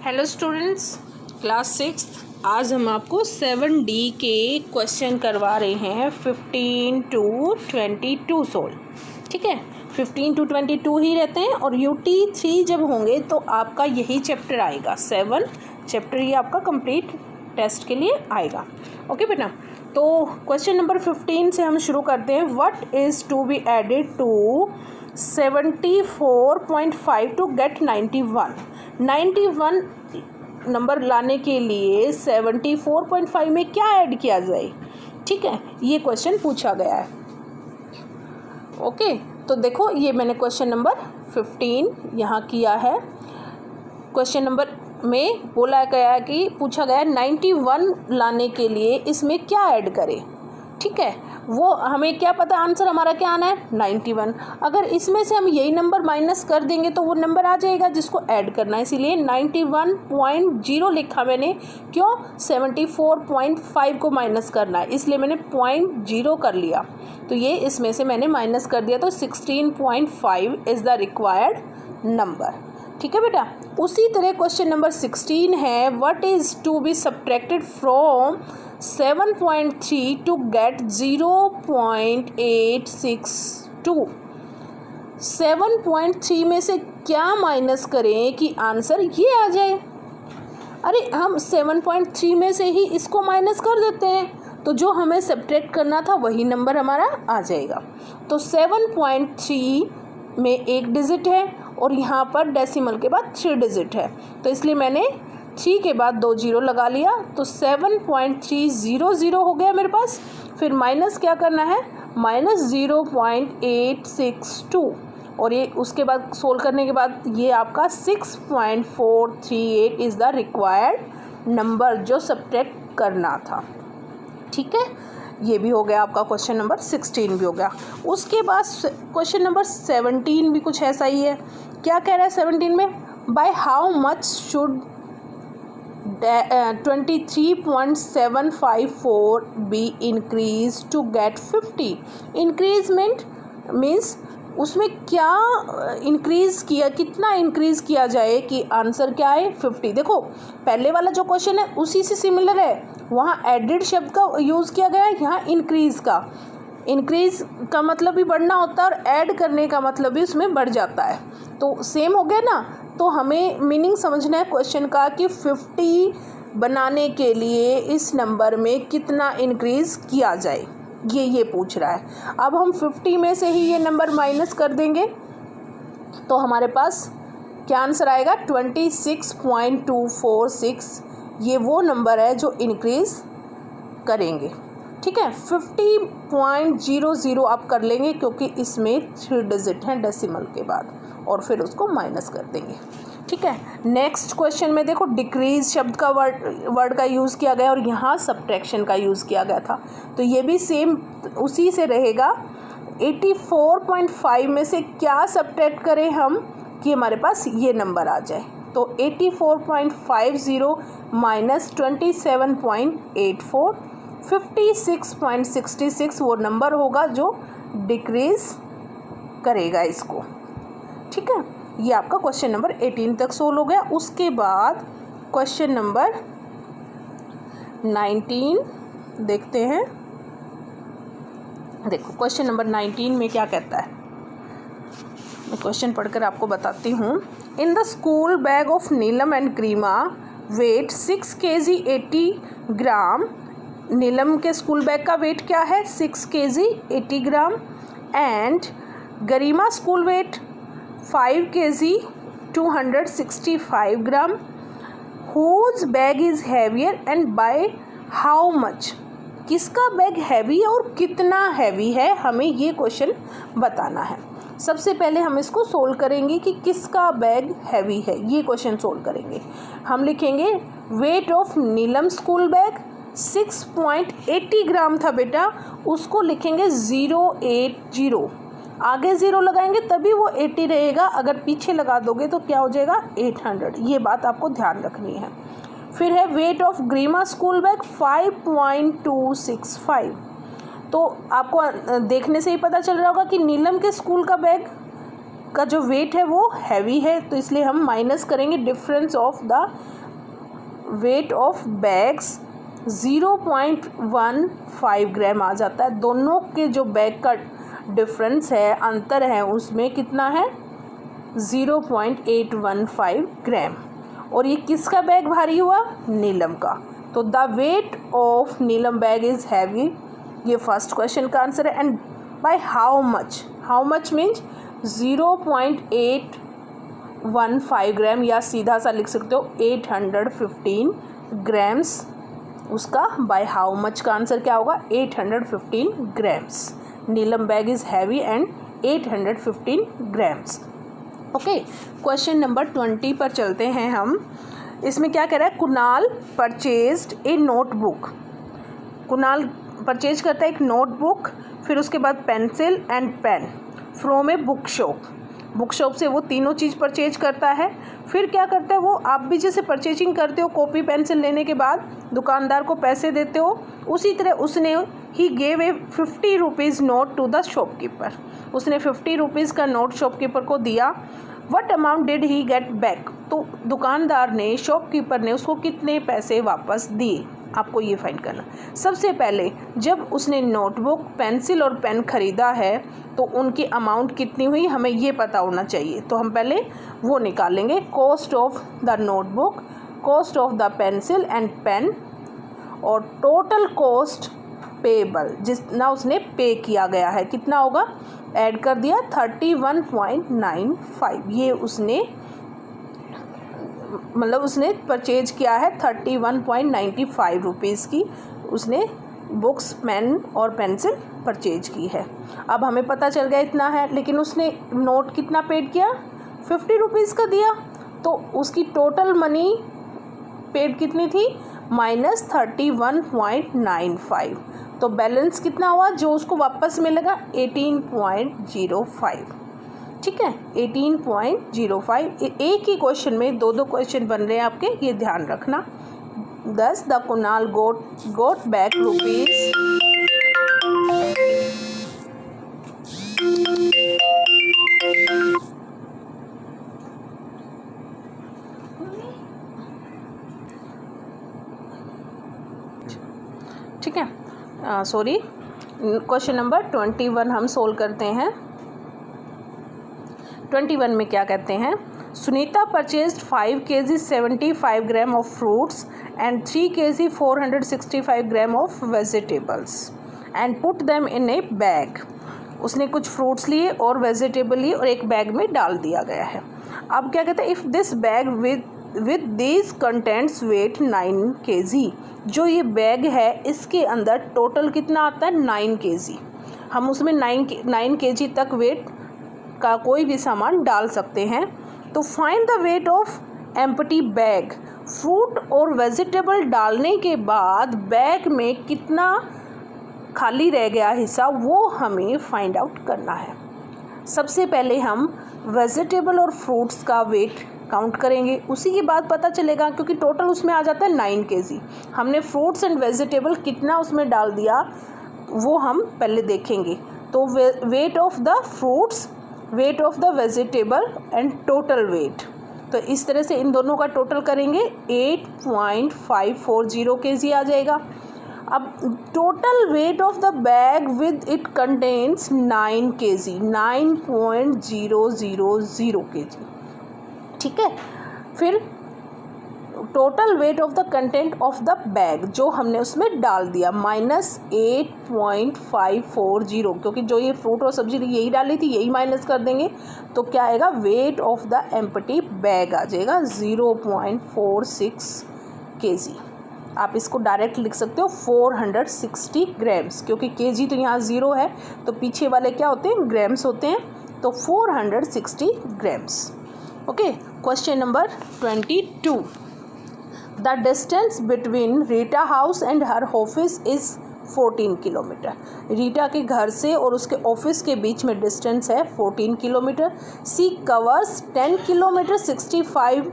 Hello students, class 6 आज हम आपको 7D के क्वेश्चन करवा रहे हैं 15 to 22 सोल्व। ठीक है, 15 to 22 ही रहते हैं और UT3 जब होंगे तो आपका यही चैप्टर आएगा। 7 चैप्टर ये आपका कंप्लीट टेस्ट के लिए आएगा। ओके बेटा, तो क्वेश्चन नंबर 15 से हम शुरू करते हैं। What is to be added to 74.5 to get 91 number लाने के लिए 74.5 में क्या ऐड किया जाए। ठीक है, ये क्वेश्चन पूछा गया है। ओके, तो देखो ये मैंने क्वेश्चन नंबर 15 यहाँ किया है। क्वेश्चन नंबर में बोला गया है कि पूछा गया 91 लाने के लिए इसमें क्या ऐड करें। ठीक है, वो हमें क्या पता आंसर हमारा क्या आना है 91। अगर इसमें से हम यही नंबर माइनस कर देंगे तो वो नंबर आ जाएगा जिसको ऐड करना है, इसीलिए 91.0 लिखा मैंने। क्यों? 74.5 को माइनस करना है, इसलिए मैंने 0.0 कर लिया। तो ये इसमें से मैंने माइनस कर दिया, तो 16.5 इज़ द रिक्वायर्ड नंबर। ठीक है बेटा, उसी तरह क्वेश्चन नंबर 16 है। What is to be subtracted from 7.3 to get 0.862। 7.3 में से क्या माइनस करें कि आंसर ये आ जाए। अरे हम 7.3 में से ही इसको माइनस कर देते हैं, तो जो हमें सब्ट्रैक्ट करना था वही नंबर हमारा आ जाएगा। तो 7.3 में एक डिजिट है और यहाँ पर डेसिमल के बाद 3 डिजिट है, तो इसलिए मैंने 3 के बाद 2 0 लगा लिया, तो 7.300 हो गया मेरे पास। फिर माइनस क्या करना है, माइनस 0.862, और ये उसके बाद सोल्व करने के बाद ये आपका 6.438 इज़ द रिक्वायर्ड नंबर जो सब्ट्रैक्ट करना था। ठीक है, ये भी हो गया आपका क्वेश्चन नंबर 16 भी हो गया। उसके बाद क्वेश्चन नंबर 17 भी कुछ ऐसा ही है। क्या कह रहा है 17 में, by how much should 23.754 be increase to get 50। Increment means उसमें क्या इंक्रीज़ किया, कितना इंक्रीज़ किया जाए कि आंसर क्या है 50। देखो पहले वाला जो क्वेश्चन है उसी से सिमिलर है, वहाँ एडिड शब्द का यूज़ किया गया है, यहाँ इंक्रीज़ का। इंक्रीज़ का मतलब भी बढ़ना होता है और ऐड करने का मतलब भी उसमें बढ़ जाता है, तो सेम हो गया ना। तो हमें मीनिंग समझना है क्वेश्चन का कि 50 बनाने के लिए इस नंबर में कितना इंक्रीज़ किया जाए, ये पूछ रहा है। अब हम 50 में से ही ये नंबर माइनस कर देंगे तो हमारे पास क्या आंसर आएगा 26.246। ये वो नंबर है जो इंक्रीज़ करेंगे। ठीक है, 50.00 आप कर लेंगे क्योंकि इसमें 3 डिजिट हैं डेसिमल के बाद, और फिर उसको माइनस कर देंगे। ठीक है, नेक्स्ट क्वेश्चन में देखो डिक्रीज शब्द का वर्ड का यूज़ किया गया और यहाँ सब्ट्रैक्शन का यूज़ किया गया था, तो ये भी सेम उसी से रहेगा। 84.5 में से क्या सब्ट्रैक्ट करें हम कि हमारे पास ये नंबर आ जाए, तो 84.50 माइनस 27.84 56.66 वो नंबर होगा जो डिक्रीज़ करेगा इसको। ठीक है, ये आपका क्वेश्चन नंबर 18 तक सोल्व हो गया। उसके बाद क्वेश्चन नंबर 19 देखते हैं। देखो क्वेश्चन नंबर 19 में क्या कहता है, मैं क्वेश्चन पढ़कर आपको बताती हूँ। In the school bag of Neelam and Garima weight 6 kg 80 gram. Neelam के स्कूल बैग का वेट क्या है 6 kg 80 gram, and Garima school weight 5 kg 265 gram. Whose bag is heavier and by how much. किसका बैग हैवी है और कितना हैवी है, हमें ये क्वेश्चन बताना है। सबसे पहले हम इसको सोल्व करेंगे कि किसका बैग हैवी है, ये क्वेश्चन सोल्व करेंगे। हम लिखेंगे weight of Neelam school bag 6.80 ग्राम था बेटा, उसको लिखेंगे 080। आगे 0 लगाएंगे तभी वो 80 रहेगा, अगर पीछे लगा दोगे तो क्या हो जाएगा 800। ये बात आपको ध्यान रखनी है। फिर है वेट ऑफ ग्रीमा स्कूल बैग 5.265। तो आपको देखने से ही पता चल रहा होगा कि नीलम के स्कूल का बैग का जो वेट है वो हैवी है, तो इसलिए हम माइनस करेंगे difference of the weight of bags 0.15 ग्राम आ जाता है। दोनों के जो बैग का डिफरेंस है, अंतर है, उसमें कितना है 0.815 ग्राम। और ये किसका बैग भारी हुआ? नीलम का। तो the weight of Neelam bag is heavy, ये फर्स्ट क्वेश्चन का आंसर है। And by how much, how much means 0.815 ग्राम, या सीधा सा लिख सकते हो 815 ग्राम्स। उसका बाय हाउ मच का आंसर क्या होगा? 815 grams. Neelam bag is heavy and 815 grams. Okay, question number 20 पर चलते हैं हम। इसमें क्या कह रहा है? Kunal purchased a notebook. Kunal purchase करता है एक नोटबुक, फिर उसके बाद pencil and pen from a book shop. Book shop से वो तीनों चीज़ परचेज करता है। फिर क्या करता है वो? आप भी जैसे परचेजिंग करते हो, कॉपी पेंसिल लेने के बाद दुकानदार को पैसे देते हो, उसी तरह उसने he gave a 50 rupees note to the shopkeeper. उसने 50 रुपीज़ का नोट शॉपकीपर को दिया। What amount did he get back? तो दुकानदार ने, शॉपकीपर ने उसको कितने पैसे वापस दिए? आपको ये फाइंड करना। सबसे पहले जब उसने नोटबुक, पेंसिल और पेन ख़रीदा है तो उनकी अमाउंट कितनी हुई, हमें ये पता होना चाहिए। तो हम पहले वो निकालेंगे, cost of the notebook, cost of the pencil and pen, और टोटल कॉस्ट पेबल जितना उसने पे किया गया है कितना होगा, ऐड कर दिया 31.95। ये उसने मतलब उसने परचेज किया है 31.95 रुपीज़ की उसने बुक्स, पेन और पेंसिल परचेज की है। अब हमें पता चल गया इतना है, लेकिन उसने नोट कितना पेड किया, 50 रुपीज़ का दिया। तो उसकी टोटल मनी पेड कितनी थी, माइनस 31.95। तो बैलेंस कितना हुआ जो उसको वापस मिलेगा, 18.05। ठीक है, 18.05। एक ही क्वेश्चन में दो दो क्वेश्चन बन रहे हैं आपके, ये ध्यान रखना। 10 the Kunal got back rupees ठीक है, सॉरी, क्वेश्चन नंबर 21 हम सोल्व करते हैं। 21 में क्या कहते हैं? Sunita purchased 5 kg 75 gram of fruits and 3 kg 465 gram of vegetables and put them in A bag. उसने कुछ फ्रूट्स लिए और वेजिटेबल लिए और एक बैग में डाल दिया गया है। अब क्या कहते हैं? If this bag with these contents weight 9 kg। जो ये बैग है इसके अंदर टोटल कितना आता है, 9 kg। हम उसमें 9 kg तक वेट का कोई भी सामान डाल सकते हैं। तो find the weight of empty bag. Fruit और वेजिटेबल डालने के बाद बैग में कितना खाली रह गया हिस्सा, वो हमें फाइंड आउट करना है। सबसे पहले हम वेजिटेबल और फ्रूट्स का वेट काउंट करेंगे, उसी के बाद पता चलेगा, क्योंकि टोटल उसमें आ जाता है 9 kg। हमने फ्रूट्स एंड वेजिटेबल कितना उसमें डाल दिया वो हम पहले देखेंगे। तो wait of the fruits, wait of the vegetable and total weight, तो इस तरह से इन दोनों का टोटल करेंगे 8.540 kg आ जाएगा। अब total weight of the bag with it contains 9 kg, 9.000 kg। ठीक है, फिर total weight of the content of the bag जो हमने उसमें डाल दिया माइनस 8.540, क्योंकि जो ये फ्रूट और सब्जी यही डाली थी यही माइनस कर देंगे तो क्या आएगा, weight of the empty bag आ जाएगा 0.46 kg। आप इसको डायरेक्ट लिख सकते हो 460 ग्राम्स, क्योंकि kg तो यहाँ 0 है तो पीछे वाले क्या होते हैं, ग्राम्स होते हैं, तो 460 grams. Okay, question number 22। The distance between Rita house and her office is 14 kilometre. Rita के घर से और उसके ऑफिस के बीच में डिस्टेंस है 14 kilometre. She covers 10 kilometre 65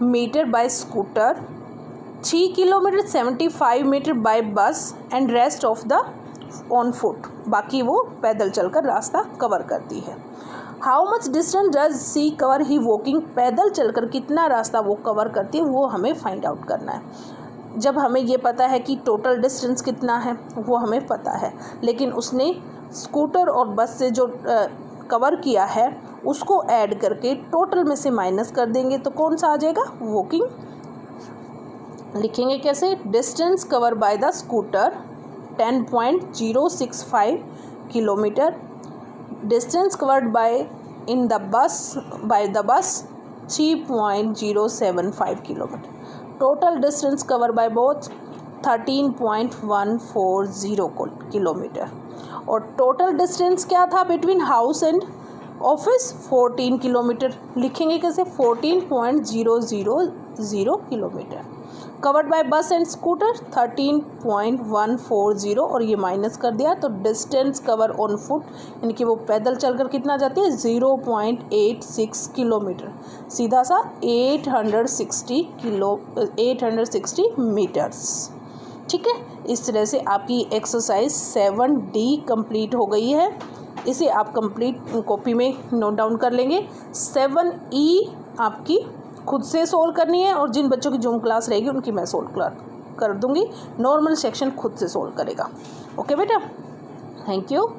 metre by scooter, 3 kilometre 75 metre by bus and rest of the on foot. बाकी वो पैदल चलकर रास्ता कवर करती है। How much distance does she cover he walking, पैदल चलकर कितना रास्ता वो कवर करती है वो हमें फाइंड आउट करना है। जब हमें ये पता है कि टोटल डिस्टेंस कितना है वो हमें पता है, लेकिन उसने स्कूटर और बस से जो कवर किया है उसको ऐड करके टोटल में से माइनस कर देंगे तो कौन सा आ जाएगा, वॉकिंग। लिखेंगे कैसे, distance cover by the scooter 10.065 kilometre, distance covered by the bus 3.075 kilometre, total distance cover by both 13.140 kilometre, और टोटल डिस्टेंस क्या था between house and office 14 kilometre. लिखेंगे कैसे, 14.000 kilometre. Covered by bus and scooter 13.140, और ये minus कर दिया तो डिस्टेंस कवर ऑन फुट यानी कि वो पैदल चलकर कितना जाती है, 0.86 किलोमीटर, सीधा सा 860 मीटर्स। ठीक है, इस तरह से आपकी एक्सरसाइज 7D कंप्लीट हो गई है। इसे आप कंप्लीट कॉपी में नोट डाउन कर लेंगे। 7E आपकी खुद से सोल्व करनी है, और जिन बच्चों की जूम क्लास रहेगी उनकी मैं सोल्व कर दूंगी। नॉर्मल सेक्शन खुद से सोल्व करेगा। ओके बेटा, थैंक यू।